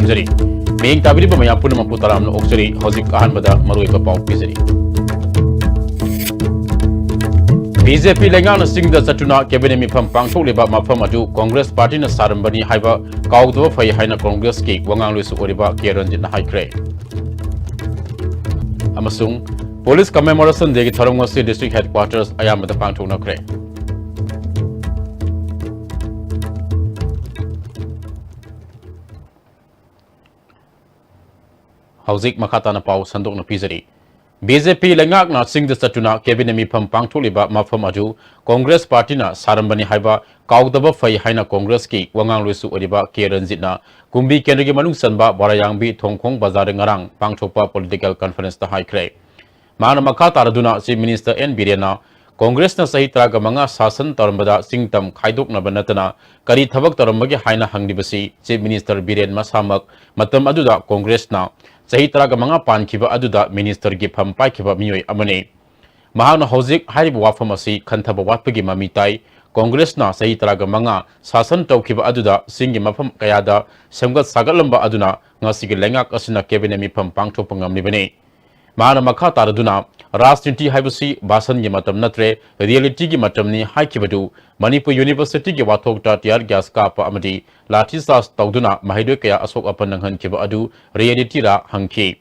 Jari, Ming tabiri pemaya pun mampu taram no okseri hauzik ahan bada marui papau pisari. BJP lengang na sing da satuna cabinet mi pham pangthok leba mafam adu Congress party na sarambani haiba kaudwa phai haina Congress ki wangang luisu oriba Keranjit na haikre. Amasung police commemoration degi Tharongwasi district headquarters ayam bada pangthok na kre. Hauzik makata na pau sandok na pizari. BJP lengak na sing da satuna cabinet mi pham pangthok leba mafam adu Congress party na sarambani haiba kaudaba phai haina Congress ki wangang luisu oriba Keranjit na kumbi kendri manung sanba barayangbi thongkhong bazar ngarang pangthokpa political conference ta haikre. Mana makata raduna Chief Minister N Birena Congress na sahi traga manga sasan tarambada singtam khaidok na banatana kari thabak tarambagi haina hanglibasi Chief Minister Biren masamak matam aduda Congress na sahi traga manga pankhiba aduda minister gi pham paikhiba miyoi amane mahana hauzik haribu wafam asi khanthaba watpagi mamitai Congress na sahi traga manga sasan tawkhiba aduda singi mafam kayada semgat sagalamba aduna ngasigi lengak asina cabinet mi pham pangthok pangamnibane mahana makha taraduna Rajniti haibasi basan gi matam natre reality gi matam ni haikibadu Manipur University gi wathok ta tiar gas ka pa amadi lathi sas tawduna mahidoi kaya asok apan nanghan kiba adu reality ra hangki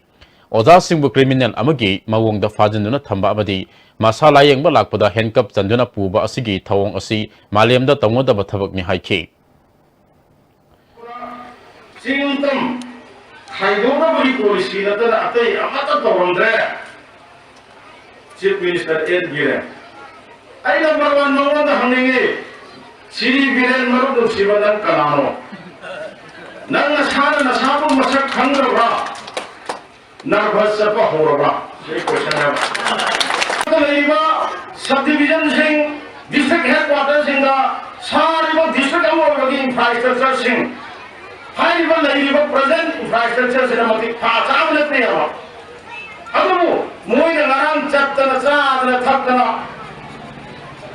oza singbu criminal amagi mawong da fajanduna thamba amadi masala yengba lakpada handcuff chanduna puba asigi thawong asi malem da tawngoda bathabak ni haiki singtam khaidona bari policy na da atai amata tawandre Chief Minister N Biren. I number one no one the hanging Siri Biren Maru Sivadan Kanano. Nanga Sana Nasabu Masak Hangara Narvasapa Horaba. Subdivision Sing, district headquarters in the Sariva district of infrastructure Sing. High level present infrastructure cinematic path of the Aduh, mulai dengan chapter nasa, ada thap na.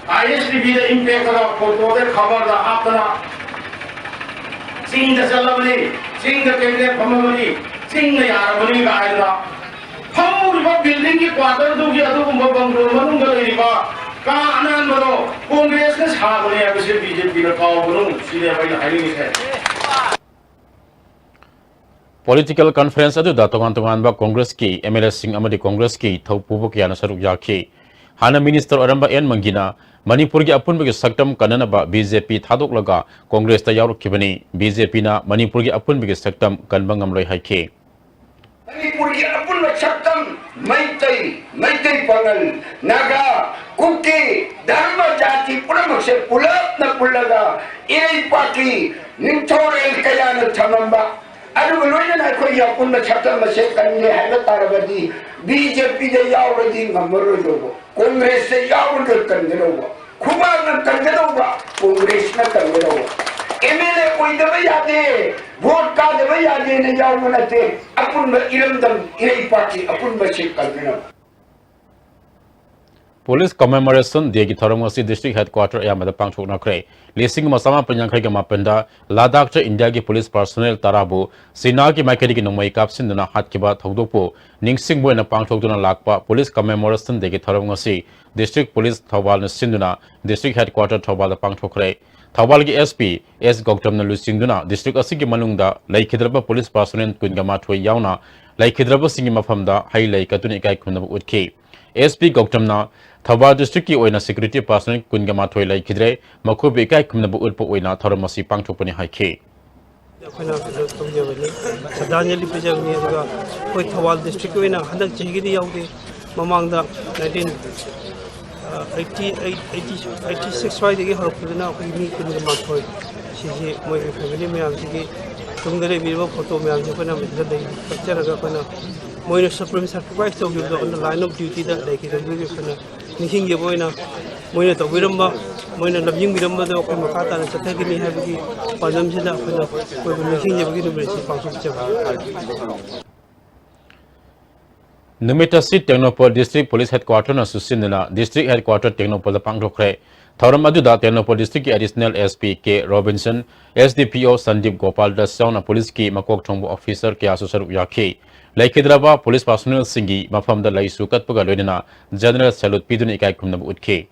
ISTV the impact of photo the cover the apna. Sing the salabani, sing the cabinet family, sing the yarabani gaida. How riba building ki quarter do ki adu bangro manunga riba. Ka anan baro, Congress ne sabani abise BJP na kau baro, sila bai hari ni hai. Political conference adu da tongan ba Congress ki MLA sing amadi Congress ki thaupubu kyana saruk yakhi hana minister aramba en mangina Manipur gi apun bi saktam kanana ba BJP thadok laga Congress ta yaruk kibani BJP na Manipur gi apun bi saktam kanbangam loi haikhe Manipur gi apun bi saktam maitai pangal naga kuki dharma jati puramse pulap na pulaga ei party ninthore kayana thamamba Aduh, loya na kau ya pun macam macam kan ni ada tarabadi BJP je yau lagi ngambil logo, Congress je yau lagi kan logo, Kuba nak kan logo, Congress nak kan logo. MLA koi dah bayar vote card dah bayar ni yau mana te, apun iram dam ini parti apun macam kan logo. Police commemoration degi Tharongwasi district headquarter ayamada pangthok na kre lesing masama panyangkhai ga mapenda Ladakh cha India gi police personnel tarabu sina gi maikari gi nomai kapsin duna hat kiba thodokpo ningsing boina pangthok duna lakpa police commemoration degi Tharongwasi district police Thawal na sinduna district headquarter Thawal da pangthok kre Thawal gi SP S Gautam na lusing duna district asigi manungda laikhidraba police personnel kungama thoi yauna laikhidraba singi mafamda hai lai katuni kai khunab utki SP Gautam na Thawal district ki oina security personnel kungama thoi lai khidre makhubi kai khumnabu utpo oina Tharamasi pangthokpani haikhe Khana tongjawani sadanyali pejagni aduga koi Thawal district oina handak chehigidi yaude mamangda 1986 wai harapudana koi mi kungama thoi siji moi family myam sigi tungdare birba photo myam jepana midda dei picture ga kana moina supreme sacrifice to give on the line of duty that like it will be निसिंगजेबोइना मोइना तौबिरम्बा मोइना लमजिंगबिरम्बदो अखोइ मखा ताना चथगिनी हाइबगी पाजमसिना अखोइना कोइबो निसिंगजेबगी नुमिरेसि पांसुकजेबा Numitasi Technopol District Police Headquarters na susinna District Headquarters Technopol pangthokre Thoram aduda Technopol District Additional SP K Robinson SDPO Sandeep Gopal da sauna police ki makok thongbo officer kya susaru yakhi Laikhidraba police personnel singi mafam da lai sukat paga loina general salute pidun ikai khumna utke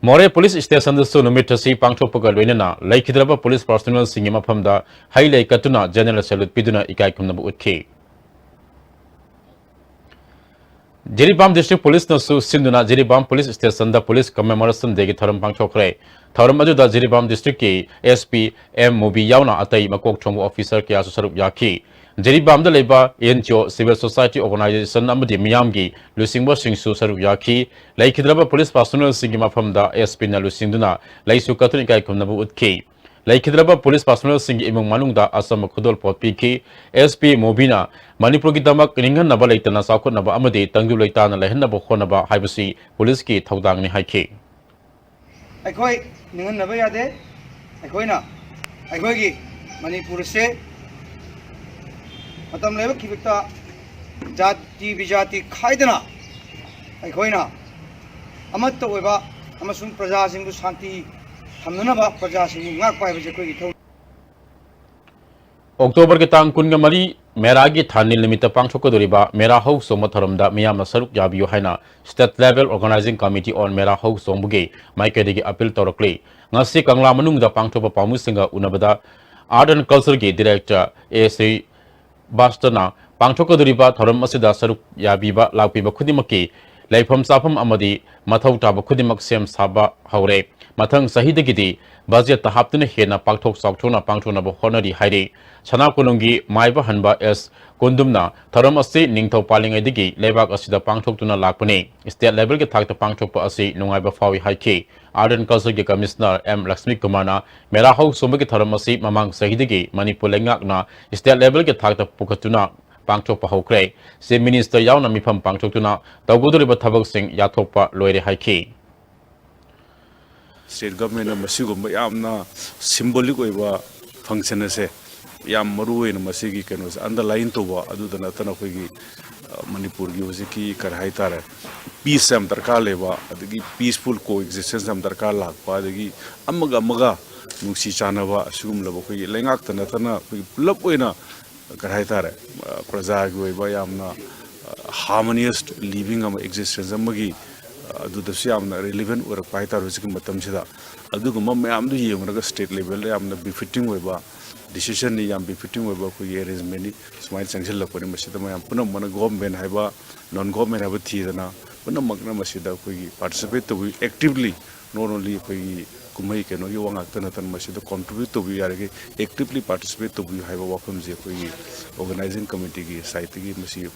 More police station so numitasi pangthokpaga loina Laikhidraba police personnel singi mafam da hailai katuna general salute piduna ikai khumna utke Jiribam District Police no su sinduna Jiribam Police Station da police commemoration degi tharam pangthokre tharam adu da Jiribam District ki SP M Mobi yauna atai makok thongbo officer kya su sarup yakhi Jiribam da leba NGO civil society organization amadi miyam gi lusingbo singsu sarup yakhi Laikhidraba police personnel singi mafam da SP na lusingduna laisu katun ikai khumnabu utki Laikhidraba police personnel singi imong manungda asam khudol pot piki SP Mobina Manipur ki damak ringhan naba leitana sakot naba amadi tangdu leitana lehan naba khonaba haibasi police ki thaudang ni haiki Aikoi ringhan naba yade aikoina aikoi gi Manipur se matam leba kibikta jati bijati khaidana aikoina amatta oiba amasung praja singbu shanti Hamnanaba praja singbu ngak pai bje koi thau October ke tang kun mari Meragi Thanil Nimita Pangchokodoriba Mera Ho Somatharamda Miyam Saruk Yabiyo Haina State Level Organizing Committee on Mera Ho Sombuge Maikadigi Appeal Torokli Ngasi Kangla Manungda Pangchopa Pamusinga Unabada Art and Culture Ge Director A.C. Bastana Pangchokodoriba Tharam Asida Saruk Yabiba Lapiba Kudimaki Laifam Sapam Amadi Mathau Taba Kudimak Sem Saba Haure Mathang Sahidagidi Budget Tahaptuna Hena Paktok Saktuna Pangchona Honori Hairi Chana Kulungi Maiba Hanba S. Kundumna Tharam Asi Ningtho Paling Edigi Lebak Asida Pangtok Tuna Lakpane State Level Ge Thakta Pangtok Pa Asi Nungaiba Fawi Haiki Arden Culture Ge Commissioner M. Lakshmi Kumana Mera Ho Somagi Tharam Asi Mamang Sahidigi Manipur Lengakna State Level Ge Thakta Pukatuna Pangtok Pa Hokre Se Minister Yauna Mipam Pangtok Tuna Tawguduriba Thabak Singh Yathokpa Loire Haiki State government na masigumba yamna symbolic oiba function ase yam maru ena masigi keno underline to ba adu na tana khogi Manipur gi hosiki karhai tare peace sam darkar leba adigi peaceful coexistence sam darkar lag pa adigi amaga nungsi chana ba sugum labo khogi lengak tana khogi pulap oina karhai tare praja gi oiba yamna harmonious living am existence amagi adu da siamna relevant or paita rosiki matam sida adu gum mayam du yengra state level yamna befitting oiba decision ni yam befitting oiba ko arrangement ni smile sanction la pori masida mayam punam mana government haiba non government haiba thidana punam magna masida ko participate to actively not only ko kumai ke no yawang tan tan masida contribute to be yarege actively participate to be haiba wakam je ko organizing committee gi site gi masi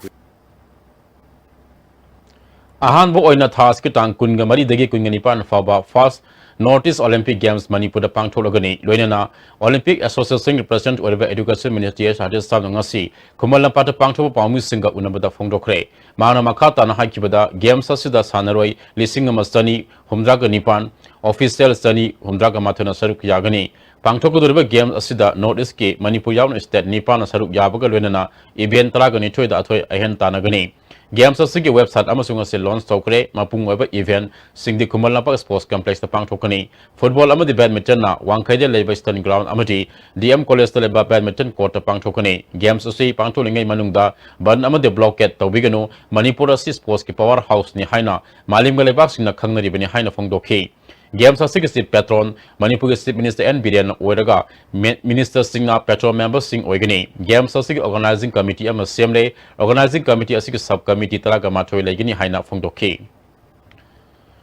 Ahan bo oina thas ki tang kunga mari degi kunga nipan faba first Northeast Olympic Games Manipur da pangthologani loinana Olympic Association President Oliver Education Ministry Hadis Ngasi Kumal Pata Pangtho Pamu Singa Unabada Fongdokre Mana Makata na Hakibada Games Asida Sanaroi Lising Mastani Humdraga Nipan Official Stani Humdraga Matana Saruk Yagani Pangthokodurba Games Asida Northeast Ki Manipur Yawn State Nipan Saruk Yabaga loinana event tragani Toy da Toy Ahen Tanagani Games Asigi website Amasunga se launch tokre mapung weba event Singdi Kumal Nampak Sports Complex the Pangtokani Football amadi badminton na Wangkaide Leba Stone Ground amadi DM College Leba Badminton Court the Pangtokani Games Asi Pangtolingai Manungda Ban amadi blockade Tawigano Manipur Asi Sports ki powerhouse ni Haina Malim Galebak Singna Kangnari Bini Haina Fongdoki Games Asigi State Patron Manipur State Minister N. Biren Oiraga Minister Singna Patron Member Sing Oigani Games Asigi Organizing Committee Ama Semle Organizing Committee Asigi Subcommittee Taraga Matoi Legini Haina Fongdoki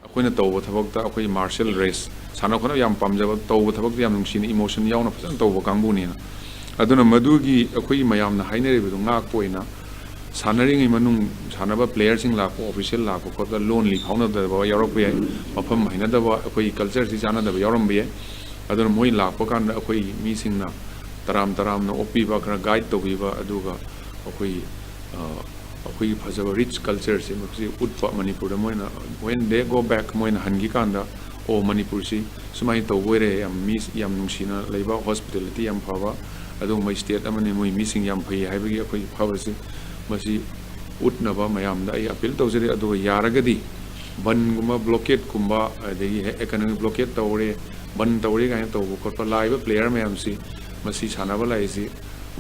अखोइना तौब थबकता अखोइ martial arts साना खना याम पामजब तौब थबकता याम नुंसिन इमोशन यावना फजन तौब कांगबुनिना अदुना मदुगी अखोइ मयामना हाइनरेबदु ngak poina sanering imanung sanaba player sing la ko official la ko da lonely fauna da ba yarok be mafam haina da ba akhoi culture si jana da ba yarom be aduna moi la ko kan akhoi mi sing na taram na opi ba khara guide to bi ba aduga akhoi ꯑꯩꯈꯣꯏꯒꯤ ꯐꯖꯕ rich ꯀꯜꯆꯔꯁꯤ ꯃꯁꯤ ꯎꯠꯄ ꯃꯅꯤꯄꯨꯔꯗ ꯃꯣꯏꯅ when they go back ꯃꯣꯏꯅ ꯍꯟꯈꯤꯀꯥꯟꯗ ꯑꯣ ꯃꯅꯤꯄꯨꯔꯁꯤ ꯁꯨꯃꯥꯏꯅ ꯇꯧꯕ ꯑꯣꯏꯔꯦ ꯌꯥꯝ ꯃꯤ ꯌꯥꯝ ꯅꯨꯡꯁꯤꯅ ꯂꯩꯕ ꯍꯣꯁꯄꯤꯇꯥꯂꯤꯇꯤ ꯌꯥꯝ ꯐꯕ ꯑꯗꯨꯒꯨꯝꯕ ꯁ꯭ꯇꯦꯠ ꯑꯃꯅꯤ ꯃꯣꯏ ꯃꯤꯁꯤꯡ ꯌꯥꯝ ꯐꯩ ꯍꯥꯏꯕꯒꯤ ꯑꯩꯈꯣꯏ ꯐꯕꯁꯤ ꯃꯁꯤ ꯎꯠꯅꯕ ꯃꯌꯥꯝꯗ ꯑꯩ ꯑꯄꯤꯜ ꯇꯧꯖꯔꯤ ꯑꯗꯨꯒ ꯌꯥꯔꯒꯗꯤ ꯕꯟꯒꯨꯝꯕ ꯕ꯭ꯂꯣꯀꯦꯠꯀꯨꯝꯕ ꯑꯗꯒꯤ ꯏꯀꯣꯅꯣꯃꯤꯛ ꯕ꯭ꯂꯣꯀꯦꯠ ꯇꯧꯔꯦ ꯕꯟ ꯇꯧꯔꯦ ꯀꯥꯏꯅ ꯇꯧꯕ ꯈꯣꯠꯄ ꯂꯥꯛꯏꯕ ꯄ꯭ꯂꯦꯌꯔ ꯃꯌꯥꯝꯁꯤ ꯃꯁꯤ ꯁꯥꯟꯅꯕ ꯂꯥꯛꯏꯁꯤ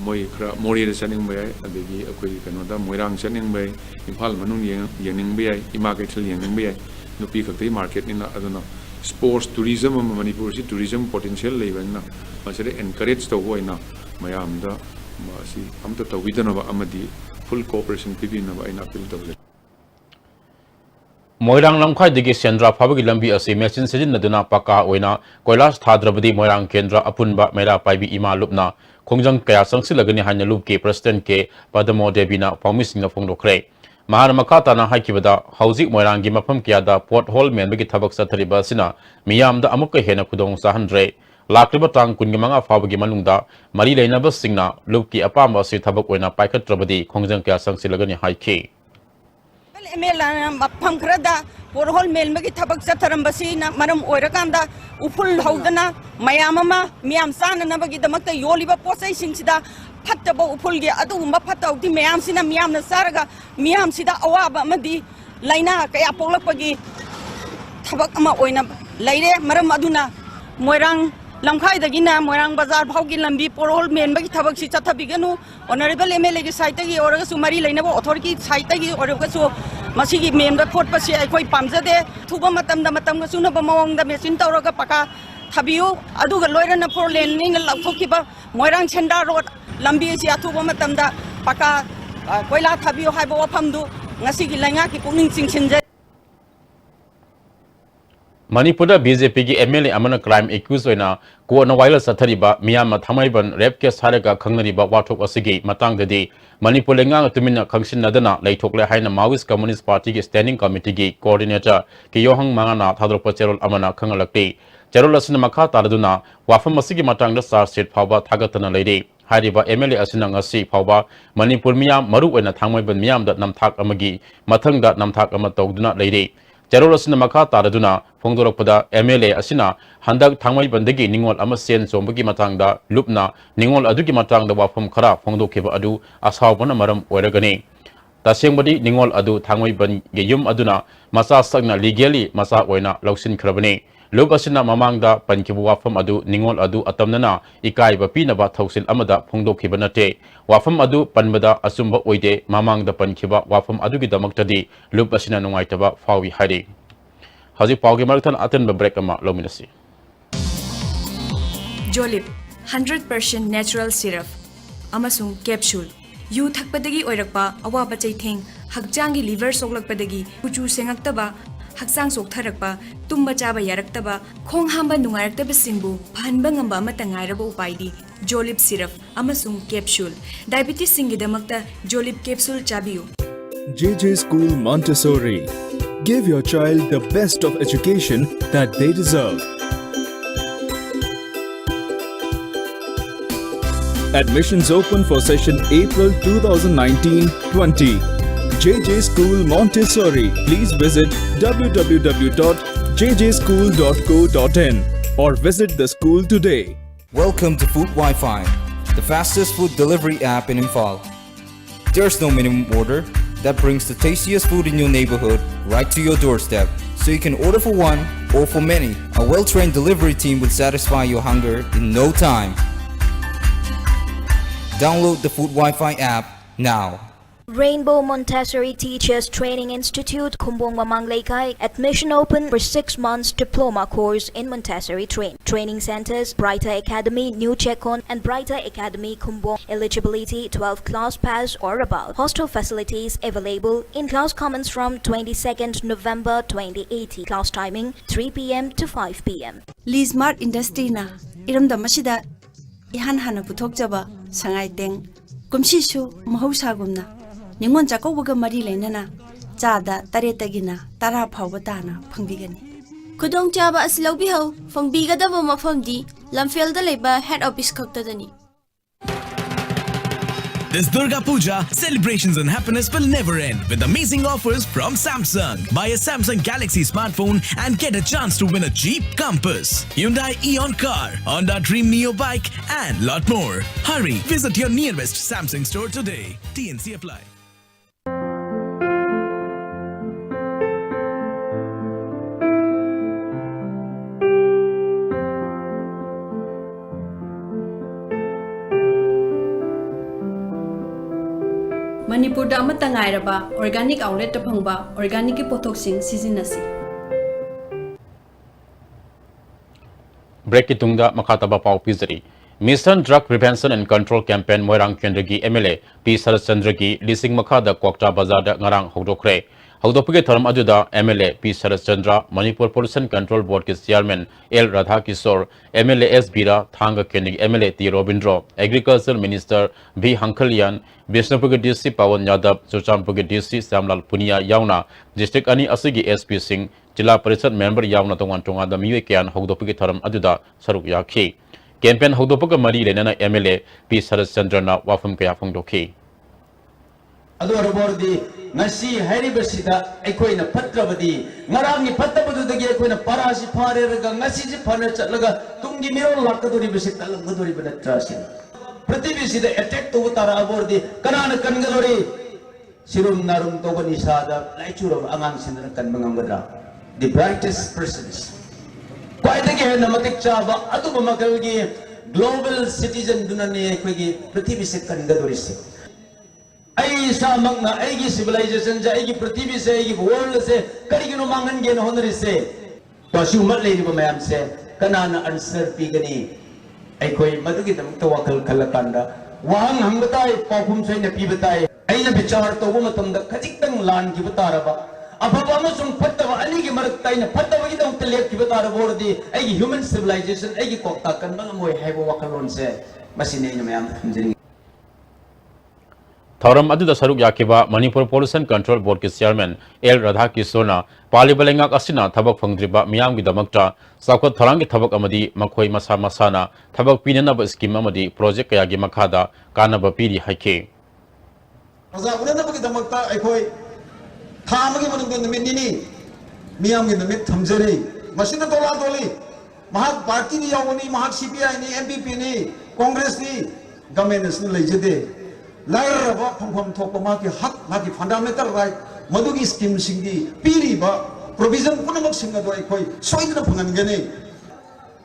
ꯃꯣꯏ ꯈꯔ ꯃꯣꯔꯦꯗ ꯆꯠꯅꯤꯡꯕ ꯌꯥꯏ ꯑꯗꯒꯤ ꯑꯩꯈꯣꯏ ꯀꯩꯅꯣꯗ ꯃꯣꯏꯔꯥꯡ ꯆꯠꯅꯤꯡꯕ ꯌꯥꯏ ꯏꯝꯐꯥꯜ ꯃꯅꯨꯡ ꯌꯦꯡꯅꯤꯡꯕ ꯌꯥꯏ ꯏꯃꯥ ꯀꯩꯊꯦꯜ ꯌꯦꯡꯅꯤꯡꯕ ꯌꯥꯏ ꯅꯨꯄꯤ ꯈꯛꯇꯒꯤ ꯃꯥꯔꯀꯦꯠꯅꯤꯅ ꯑꯗꯨꯅ ꯁ꯭ꯄꯣꯔꯠꯁ ꯇꯨꯔꯤꯖꯝ ꯑꯃ ꯃꯅꯤꯄꯨꯔꯁꯤ ꯇꯨꯔꯤꯖꯝ ꯄꯣꯇꯦꯟꯁꯤꯌꯦꯜ ꯂꯩꯕꯅꯤ나 ꯃꯁꯤꯗ ꯑꯦꯟꯀꯔꯦꯖ ꯇꯧꯕ ꯑꯣꯏꯅ ꯃꯌꯥꯝꯗ ꯃꯁꯤ ꯑꯝꯇ ꯇꯧꯕꯤꯗꯅꯕ ꯑꯃꯗꯤ ꯐꯨꯜ ꯀꯣꯑꯣꯄꯔꯦꯁꯟ ꯄꯤꯕꯤꯅꯕ ꯑꯩꯅ ꯑꯄꯤꯜ ꯇꯧꯖꯔꯤ Moirang Lamkhai Sendra Pabagi Lambi as a machine Sidinaduna Paka Oina, Koilas Tadrabadi Moirang Kendra Apunba Mera Paibi Ima Lupna, Kongjang Kaya Sangsilagani Hanya Lupke, President K, Padamo Debina, Promising of Fondo Cray. Maharamakata na Hakibada, Hausi Moirang Gimapam Kiada, Port Hall Men Bigi Tabak Satari Basina, Miam the Amuka Hena Kudong Sahandre, Lakribatang Kungamanga Fabagi Manunda, Marila Nabasingna, Luki Apama Si Tabakwena, Paika Trabadi, Kongjang Kaya Sangsilagani High Mapam Krada, Porhol Melmaki Tabak Satarambasi, Madam Oirakanda, Upul Haudana, Mayamama, Miam San and Nabagi the Mata Yoliva Posa Singida, Patabo Upulgia, Aduma Pata, the Miam Sina Miam Saraga, Miam Sida Awaba Madi, Laina, Kayapolapagi, Tabakama Oina, Laire, Madam Maduna, Moirang. Lamkhai the Gina, Moirang Bazar, Haugi Lambi, Porol Men, Bagi Tabak Sita Biganu, Honorable MLA Saitagi or Sumari Lena Authority, Saitagi or Gaso, Masigi Mem, the Port Pasi, Koi Pamza de, Tuba Matam, the Matangasuna Bamong, the Messinta Roga Paka, Tabio, Aduga Loira Napor Lening, Lafokiba, Moirang Chenda Road, Lambi, Tuba Matamda, Paka, Koila Tabio, Haibo Pamdu, Nasigi Langaki, Puning Sing. Manipura BJP ki MLA amana crime accused oina ko na wireless athariba miyama thamaiban rape case haraga khangnariba wathok asigi matangdadi Manipur lengang tumina khangsin nadana leithokle haina Maoist Communist Party ki standing committee ki coordinator ki yohang mangana thadropa cherol amana khangalakti cherol asina makha taraduna wafam asigi matangda sar state phawba thagatana leide hariba MLA asina ngasi phawba Manipur miyam maru oina thangmaiban miyamda namthak amagi mathangda namthak ama tawduna leide Cherol asina makha taraduna Fongdorokpada MLA asina handak thangmai bandagi ningol ama sen sombagi matangda lupna ningol adugi matangda wafam khara fongdokiba adu asawbana maram oiragani tasengbadi ningol adu thangmai ban ge yum aduna masa sagna legally masa oina lausin khrabani lup asina mamangda pankibu wafam adu ningol adu atamnana ikai ba pinaba thausil amada fongdokiba nate wafam adu panbada asumba oide mamangda pankiba wafam adugi damaktadi lup asina nungaitaba fawi hari Haji Paugi Marathon Aten break ama lominasi. Jolip 100% natural syrup amasung capsule yu thakpadagi oirakpa awaba chaitheng hakjangi liver soklakpadagi kuchu sengaktaba haksang soktharakpa tumba chaba yaraktaba khong hamba nungaraktaba singbu phanba ngamba matangairaba upaidi Jolip syrup amasung capsule diabetes singidamakta Jolip capsule chabiyu JJ School Montessori. Give your child the best of education that they deserve. Admissions open for session April 2019-20. JJ School Montessori. Please visit www.jjschool.co.in or visit the school today. Welcome to Food Wi-Fi, the fastest food delivery app in Imphal. There's no minimum order. That brings the tastiest food in your neighborhood right to your doorstep, so you can order for one or for many. A well-trained delivery team will satisfy your hunger in no time. Download the Food Wi-Fi app now. Rainbow Montessori Teachers Training Institute, Kumbong Mamang Laikai. Admission open for 6 months diploma course in Montessori Training Centers, Brighter Academy, New Chekon and Brighter Academy, Kumbong. Eligibility 12 class pass or above. Hostel facilities available. In-class comments from 22nd November 2018. Class timing 3 p.m. to 5 p.m. Lismart Industry na iramda masida ihan hana puthok jaba sangai teng kumsishu mahausagumna Ningon Jacobaga Mari Lenana, Jada, Taretagina, Tara Paubatana, Pangigani. Kudong Java as Lobiho, from Biga the Voma from D, Lamfield the Labor, head office Coctadani. This Durga Puja, celebrations and happiness will never end with amazing offers from Samsung. Buy a Samsung Galaxy smartphone and get a chance to win a Jeep Compass, Hyundai Eon car, Honda Dream Neo bike, and lot more. Hurry, visit your nearest Samsung store today. TNC apply. Manipur da amata ngairaba organic outlet ta phangba organic ki pothok sizinasi. Break itungda makataba pau pizari. Mission Drug Prevention and Control Campaign Moirang Kendragi MLA P Sarachandragi Lising Makada Kwakta Bazada Ngarang Hodokre. Hodopige Tharam Ajuda MLA P Sarachandra Manipur Pollution Control Board ke Chairman L Radha Kishore MLA S Bira Thanga Kendragi MLA T Robindro Agriculture Minister V Hankhalian Bishnupur DC Pawan Yadav Surchampur DC Samlal Punia Yauna District Ani Asigi SP Singh Jila Parishad Member Yauna Tongan Tonga the Miwe Kian Hodopige Tharam Ajuda Saruk Yakhi Campaign Hodopaka Mari Lenana MLA P Sarachandra na Wafum Kaya Fongdoki Aduarbordi Nasi Haribasida Equina Patravadi Narami Patabadu the Gaquina Parasi Parega Nasi Panach Laga Tungi Miro Lakaduri Visit Alamuduri Benatrasin. Prativisi the attack to Utara Abordi Kanana Kangalori Sirum Narum Toganisada Laichur of Amangsin and Kanmangamada. The brightest persons. Quite again, Namatik Chava, Atumakalgi, global citizen Dunani Equigi, Prativisi Kangadurisi. I saw Magna, Agi civilization, Jagi Prativisi, world say, Karigino Mangan Gen Honori say, Toshuma Lady Mam say, Kanana answer Pigani, Equi Matukitam Tawakal Kalakanda, Wang Hambatai, Popum Sain Pibatai, Aina Bichar Togumatum, the Kajitan Lan Kibataraba. Ababamazung Patava, Anigi Martain, Patavita Telek Kibatara Bordi, a human civilization, a Kotakan, Malamoy, have a Wakalon say, Massinam. Tharam Adu Saruk Yakiba, Manipur Pollution Control Board ke Chairman L Radha Kishore Palibalengak Asina Tabak Fangdriba Miam Gidamakta Sakot Tharangi Tabak Amadi Makoi Masa Masana Tabak Pinanaba Scheme Amadi Project Kayagi Makada Kanaba Pidi Hike Tamagi Manungan the Minini, Miam in the mid Tamzeri, Masina Tola Doli, Mahak Party Yawani, Mahak CPI, MPP, Congress, government is legit. Lyra from Topamaki, Hak, Maki fundamental right, Madugi scheme Singi, Piriba, provision Punamak Singado, Soin the Pungangani.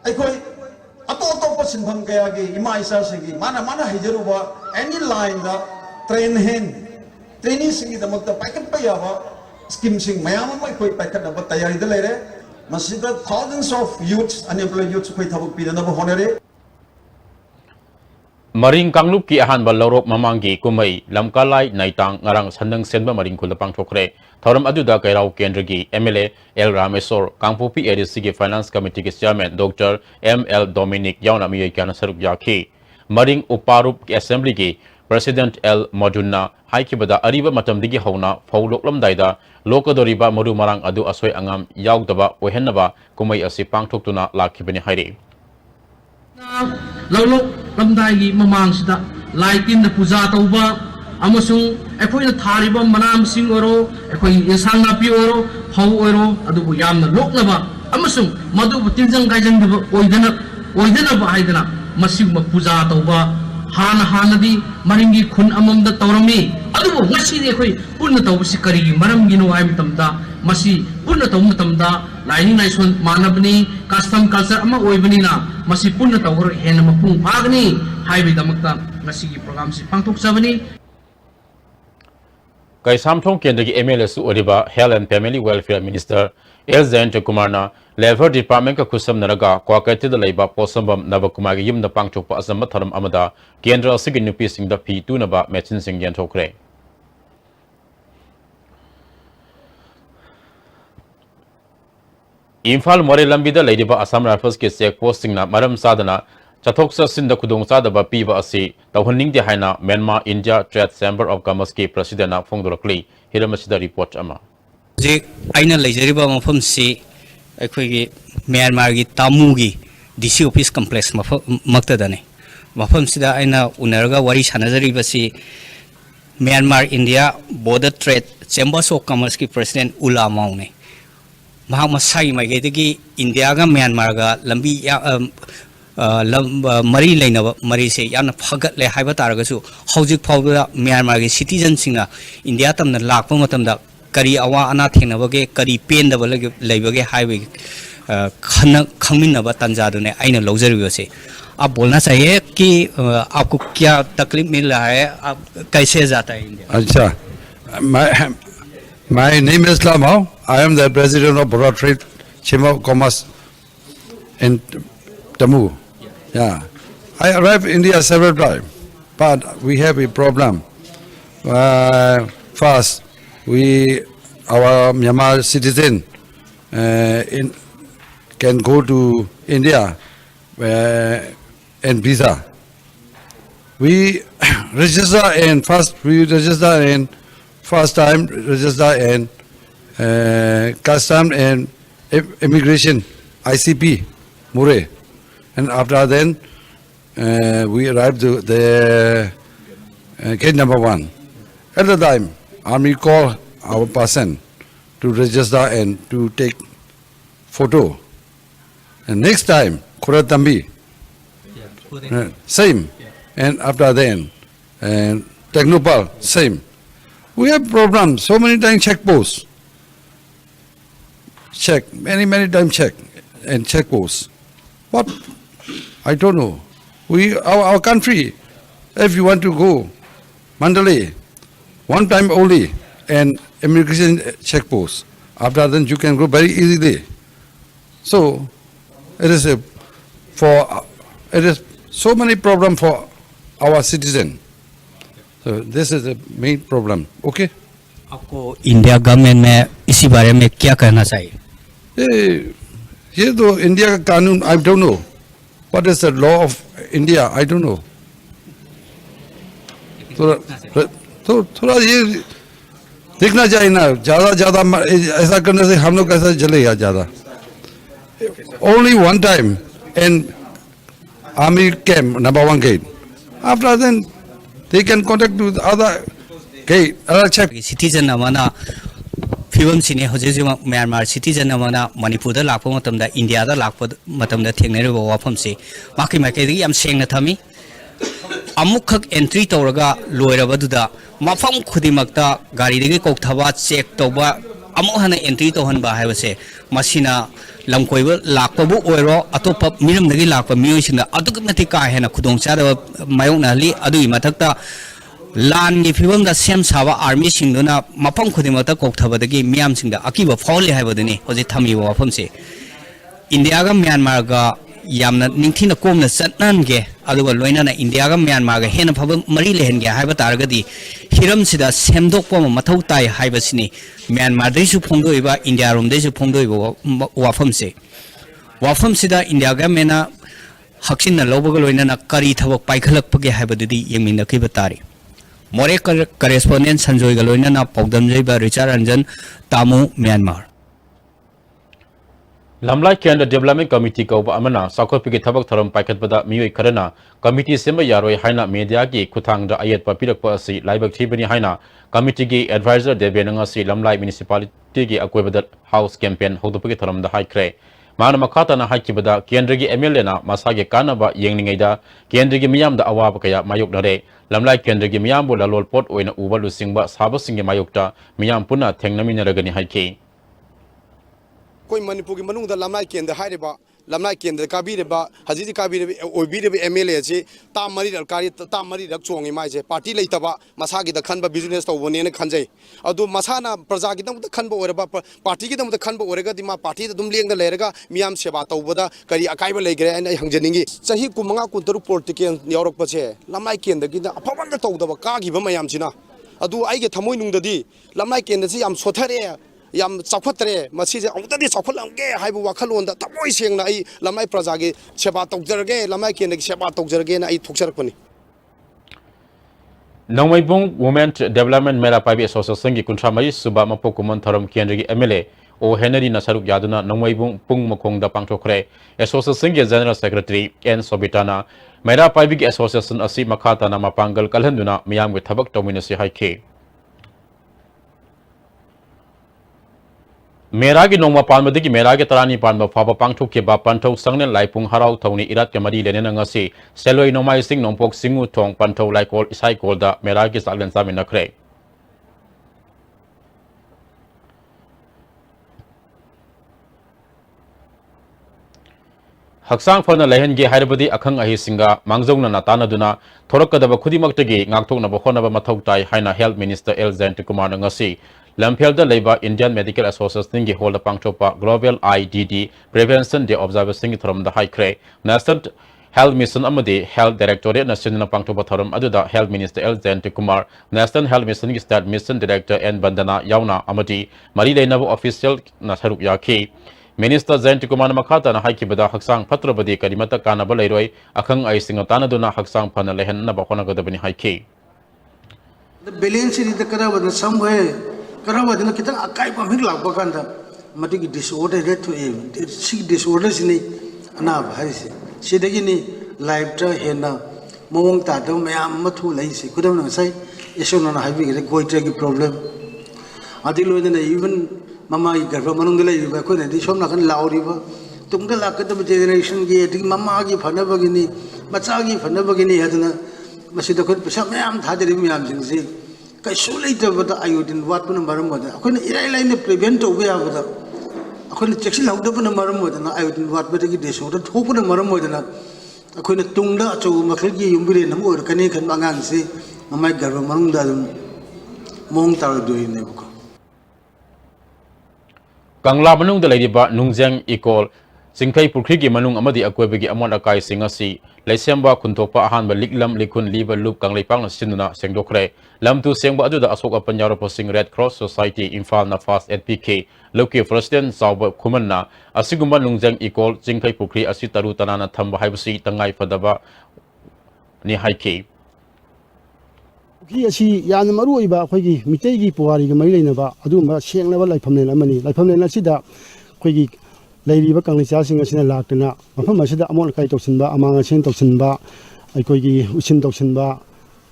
I call Atoto Singham Kayagi, Imaisa Sigi, Mana Hijaruba, any line the train hen. Training Singi the Mota Packet Payava, Skim Sing Mayama, my quick packet of Tayari the Lere, Masida thousands of youths, unemployed youths, quite have been another honore. Maring Kanglup ki ahan ba lorok mamangi kumai lamkalai naitang ngarang sandang senba maring kulapang chokre Tharam Aduda Kairau Kendragi MLA L Ramesor Kangpupi ADC Finance Committee Chairman Dr. M.L. Dominic Yauna Miyakana Saruk Yaki Maring Uparup Assembly ki President L Moduna Haikibada Ariba Matamdigi Hauna Fauloklam Daida Lokadoriba Modu Marang Adu Asoi Angam Yaugdaba Ohenaba Kumai Asi Pangtoktuna Lakibini Hairi Laulok Lamdai Mamangsida Laitin the Puja Tauba Amasung Equina Tariba Manam Sing Oro Equi Yasanga Pioro How Oro Adubu Yam the Loknava Amasung Madu Tinjang Gajan Oidana Haidana Masima Puja Tauba Hana Hanadi Maringi Kun among the Taurami Adubu Wasi Equi Punata Sikari Maramgino Imitamda Masi Punata Mutamda Lining Nation Manabni Custom Culture Ama Oibanina Masi Punata or Henamapung Pagni Highway Damakta Masi programs Pangtok Savani Kai Samthong Kendagi MLS Oriba Health and Family Welfare Minister L. Zainta Kumarna Labor Department ka kusam naraga kwakati da laiba posambam Navakumagi yum na pangchokpa asama tharam amada Kendra Asigi Nupi Singh da P2 naba Machin Singh Yantokre Imphal More Lambida Ladiba Assam Rifles ke check posting na maram sadana Chathoksa Sinda Kudong Sadaba Piva Asi Tawhaning de Haina Myanmar India Trade Chamber of Commerce ke President na Fongdorakli Hiramashida report ama Jik aina lejariba mafam si Myanmar ki Tamu ki DC office complex maktadane ꯃꯐꯝꯁꯤꯗ ꯑꯩꯅ ꯎꯅꯔꯒ ꯋꯥꯔꯤ ꯁꯥꯟꯅꯖꯔꯤꯕꯁꯤ Myanmar India border trade chambers of ꯀꯃꯔꯁꯀꯤ president ꯎꯂꯥ ꯃꯥꯎꯅꯦ ꯃꯍꯥꯛ ꯃꯁꯥꯒꯤ ꯃꯥꯏꯀꯩꯗꯒꯤ ꯏꯟꯗꯤꯌꯥꯒ ꯃ꯭ꯌꯥꯟꯃꯥꯔꯒ ꯂꯝꯕꯤ ꯃꯔꯤ ꯂꯩꯅꯕ ꯃꯔꯤꯁꯦ ꯌꯥꯝꯅ ꯐꯒꯠꯂꯦ ꯍꯥꯏꯕ ꯇꯥꯔꯒꯁꯨ ꯍꯧꯖꯤꯛ ꯐꯥꯎꯕꯗ ꯃ꯭ꯌꯥꯟꯃꯥꯔꯒꯤ ꯁꯤꯇꯤꯖꯟꯁꯤꯡꯅ ꯏꯟꯗꯤꯌꯥ ꯇꯝꯅ ꯂꯥꯛꯄ ꯃꯇꯝꯗ करी अवा अना थेंगनबगे करी पेंदब लेबगे हाइवे खंगमिनब तंजादुने आइना लौजरिबसे आप बोलना चाहिए कि आपको क्या तकलीफ मिल रहा है, आप कैसे जाता है इंडिया? अच्छा, my name is Lamau. I am the president of Border Trade Chamber of Commerce in Tamu. Yeah, I arrived in India several times, but we have a problem. First, our Myanmar citizen can go to India and visa. We register in first time register in custom and immigration ICP Mure, and after then we arrived to the gate number 1. At the time, army call our person to register and to take photo. And next time, Kuratambi, same. And after then, and Technopal, same. We have problems. So many times check posts. Check, many times check and check posts. What? I don't know. Our country, if you want to go, Mandalay, one time only, and immigration check post. After then, you can go very easily. So, it is so many problems for our citizen. So this is the main problem. Okay? आपको India government में इसी बारे में क्या कहना चाहिए? ये तो इंडिया का कानून, I don't know. What is the law of India? I don't know. थोड़ा ये देखना चाहिए ना, ज्यादा ऐसा करने से हम लोग कैसा चलेगा ज्यादा. Only one time in army camp, number 1 gate. After then, they can contact with other gate, other check. Citizen amana film सिने हजे म्यांमार सिटीजन अमना मणिपुर दा लाखो मतमदा इंडिया दा लाखो मतमदा थेंगनेरबो वाफम से माकी माइकेदगी याम सेंगना थमी अमुखक एंट्री तौरगा लोयरबदुदा मफम खुदिमक्ता गाड़ीदगी कोकथबा चेक तौबा अमु हना एंट्री तौहनबा हायबसे मसिना लमकोइब लाखबु ओइरो अतोप मिरमदगी लाखब मियोइसिना अदुगमति का हेना खुदोंचादा मायोंनाली अदुई मथक्ता लान की फिवम दा सेम साबा आर्मी सिंगदुना मफम खुदिमक्ता कोकथबदगी मियाम सिंगदा अकीबा फौले हायबदुनी होजि थमी वाफम से इंडिया गा म्यांमार गा यामना निंथिना कोमना चटननगे अदुगा लोइनाना इंडिया गा म्यांमार गा हेना फब मरी लेहनगे हायबा तारगदी हिरम सिदा सेमदोकपो मथौ ताय हायबसिनी म्यांमार दैसु फोंदोइबा इंडिया रोम दैसु फोंदोइबा वाफम सिदा इंडिया गा मेना हक्सिना लौबगा लोइनाना करी थबक पाइखलकपगे हायबदुदी यमिनखिबा तारी मोरे करेस्पोंडेंट संजोय गा लोइनाना पौदमजैबा रिचार्ड रंजन तामू म्यांमार लमलाई केंद्र डेवलपमेंट कमिटी को अमना साखोपी थबक थरम पाइखतबदा मियोय खरना कमिटी सेम यारोय हाइना मीडिया की खुथांगदा अयत पिरकप असि लाइबक थिबनी हाइना कमिटी की एडवाइजर देबेनंगा सि लमलाई म्युनिसिपालिटी की अकोयबदा हाउस कैंपेन होदपके थरमदा हाइख्रे मान मखातना हाइकिबदा केंद्र की एमएलए ना मसागे कानबा येंगनिंगैदा केंद्र की मियामदा अवाब कया मायोकनरे लमलाई केंद्र की मियामबो लालोलपोट ओइना उबा लुसिंगबा साबसिंगे मायोकता मियाम पुना थेंगनमिनरगनि हाइखे कोई मणिपुर की मनुंग लमनाई केंद्र हाइरेबा लमनाई केंद्र काबीरेबा हजी काबीरेबा ओइबीरेबा एमएलए से ता मरी कारी ता मरी रक चोंगी माइसे पार्टी लेतबा मसागी द खनबा बिजनेस तौबनेने खनजै अदु मसाना प्रजा की दम खनबा ओरबा पार्टी की दम खनबा ओरगा दिमा पार्टी दम लेंग लेरगा मियाम सेवा तौबदा करी अकाइबा लेगरे अन हंजनिंगी सही कुमंगा कुतरु पोलिटिकल यावरकपसे लमनाई केंद्र की अफबंद तौदबा कागिबा मयामसिना अदु आइगे थमोय नुंगददी लमनाई केंद्र से याम सोथरे याम चौखतरे मसीजे अमुतदी चौखलंगे हाइबु वाखलोंदा तमोय सेंगना आई लमाई प्रजा की सेवा तौजरगे लमाई केंद्र की सेवा तौजरगे ना आई थोक्सरपनी नौमैबुंग वुमेन डेवलपमेंट मेला पाइबे एसोसिएशन की कुंथ्रा मरी सुबा मपोकुमन थरम केंद्र की MLA O Henry na saruk yaduna nongmaibung pung makongda pangthokre association ge general secretary N Sobitana Mera Paibig Association asi makata na mapangal kalhanduna miyam ge thabak tawminasi haike Mera gi nongma palma digi mera gi tarani palma phaba pangthok ke ba panthau sangne laipung harau thawni irat ke mari lene ngasi seloi nomai sing nongpok singu thong panthau laikol isai kolda mera gi salgen samin nakre Haksang fana lehen ge hairabadi akhang ahi singa mangjongna natana duna thorakadaba khudimaktagi ngakthokna ba khonaba mathau tai haina health minister L Zainti Kumar ngasi lamphel leba Indian Medical Association ge holda pangthopa global IDD prevention day observation from the high cray national health mission amadi health directorate national pangthopa thoram aduda health minister L Zainti Kumar national health mission state mission director N Bandana yauna amadi mari leinaba official na saruk yakhi Minister Zainti Kumar Makata na haikibada haksang patrabadi kalimata kana balairoi akhang ai singatana duna haksang phana lehen na bakona gadabani haiki the balance in the karawad somewhere karawad na kitang akai pa mig lagba kanda matigi disorder to a sick disorders ni ana bhaisi sidagi ni life ta hena mong ta do mayam mathu lai si kudam na sai yesona na haibi ge goitra gi problem adilo na even Mama garba manungla yuba ko ne di somna kan lauriba tungda lakata generation gi edi mama gi phana bagini macha gi phana bagini hadna masida ko pesa mayam thadiri mayam jing si kai sulai ta bata ayodin wat pun maram bada ko ne irai lai ne prevent obe ya bada ko ne check lau da pun maram bada na ayodin wat bada gi deso da thok pun maram bada na ko ne tungda achu makhal gi yumbire nam or kane khan bangang si mama garba manungda mong tar doi ne ko Kangla manung da laiba nungjang ikol singkai purkhi gi manung amadi akwebegi amon akai singasi laisemba khuntopa ahan ba liklam likun liba lup kangleipang na sinuna sengdokre lamtu sengba adu da asok apanyaro posing Red Cross Society Imphal na fast NPK loki president zawba khumanna asigumba nungjang ikol singkai purkhi asi taru tanana thamba haibasi tangai fadaba ni haiki Ki asi yan maru iba khoigi mitei gi puari gi mai leina ba adu ma seng level laifam len amani laifam len asida khoigi leiri ba kangli cha sing asina laktena mafam asida amol kai toksin ba amanga sen toksin ba ai khoigi usin toksin ba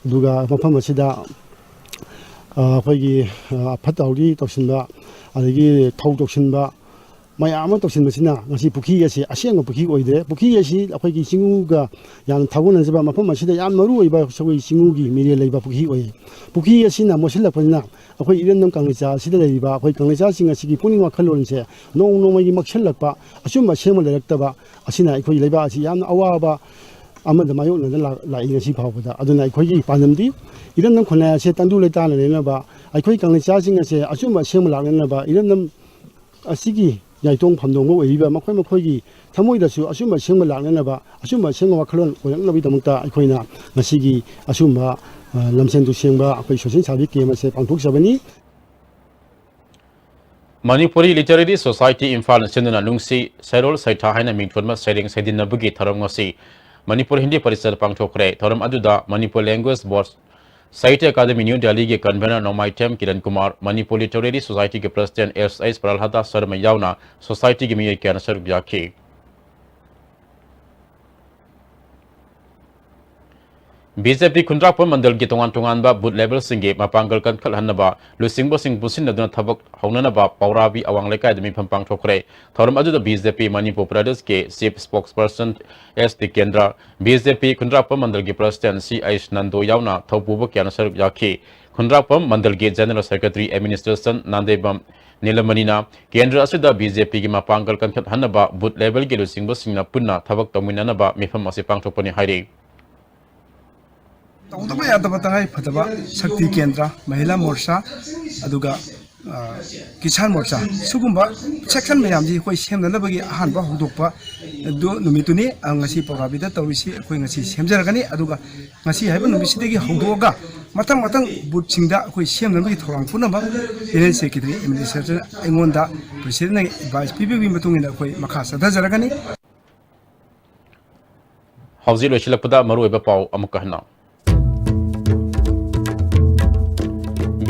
duga mafam asida khoigi phatawri toksin ba adagi thau toksin ba mayam toksin masina ngasi pukhi asi aseng pukhi oide pukhi asi khoigi singu ga yan thawun jaba mafam asida yan maru iba soi singu gi mire leiba pukhi oi pukhi asi na mosil lapna khoi iren nam kangcha sida leiba khoi kangcha singa sigi puning wakhalon se nong nong gi makhsel lakpa asum sema lekta ba asina khoi leiba asi yan awa ba amada mayo na la ingasi phawda aduna khoi gi panamdi iren nam khona se tandu leita na lena ba khoi kangcha singa se asum sema lakna ba iren nam asigi yaitong phamdong mo eiba makhoi makhoi gi thamoi da su asuma sengma lakna ba asuma sengma wakhalon oyang nabi damukta aikoina ngasigi asuma lamsen du sengba akoi sosin sabi ke ma se pangthok sabani Manipuri Literary Society Imphal Sinduna Nungsi Serol Saitha haina mingthonma sering sedinna bugi tharam ngasi Manipur Hindi Parishad pangthokre tharam aduda Manipur Language Board Sahiत्य Academy New Delhi के convener नोमाइटेम Kiran Kumar Manipur literary society के president S Prahlada Sharma यावना society के मियर के अनुसार व्याख्या BJP Kundrapur Mandal ki tongan tongan ba boot level singe mapangal kan khalhanaba lusingbo sing busin na thabak haunana ba paurabi awang lekai demi phampang thokre thoram adu da BJP Manipur Pradesh ke chief spokesperson S Kendra BJP Kundrapur Mandal ki president C H Nando yauna thopubo ke ansar yakhi Kundrapur Mandal ki general secretary administration Nandebam Nilamanina Kendra asida BJP ki mapangal kan khalhanaba boot level ki lusingbo singna punna thabak tominana ba mifam asipang thopani hairi तौदबा यादबा तंगाई फतबा शक्ति केंद्र महिला मोर्चा अदुगा किसान मोर्चा सुगुंबा section मयाम जी कोई सेमनबगी अहानबा हुदोकपा दो नुमितुनी ngasi पौराबिदा तौरिसी कोई ngasi सेमजरगनी अदुगा ngasi हाइबा नुमिसिदगी हुदोगा Matang Matang बुटसिंगदा कोई सेमनबगी थोरांग पुनबा general secretary administrator एंगोंदा president ने advice पीबीबी मतुंगिना कोई मखा सदाजरगनी हौजी लोचिलपदा मरुएबा पाउ अमुकहना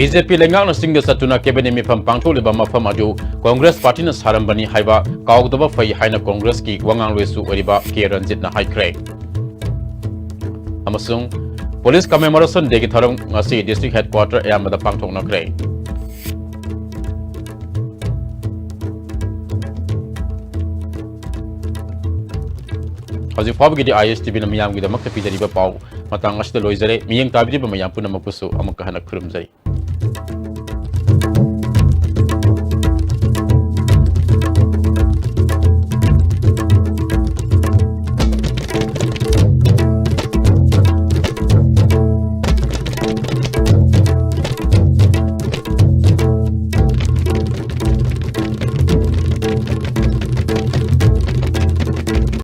BJP lengak na singda satuna cabinet mifam pangtholiba mafam adu Congress party na sarambani haiba kaugdaba fai haina Congress ki wangang lesu oriba K Ranjit na haikre amasung police commemoration day ki tharong ngasi district headquarter ayamada pangthok na kre Haji Fabgi di ISTV na miyam gi da makta pijari ba pau matang asda loizare miyang tabiri ba mayam puna mapusu amakahana khurumjai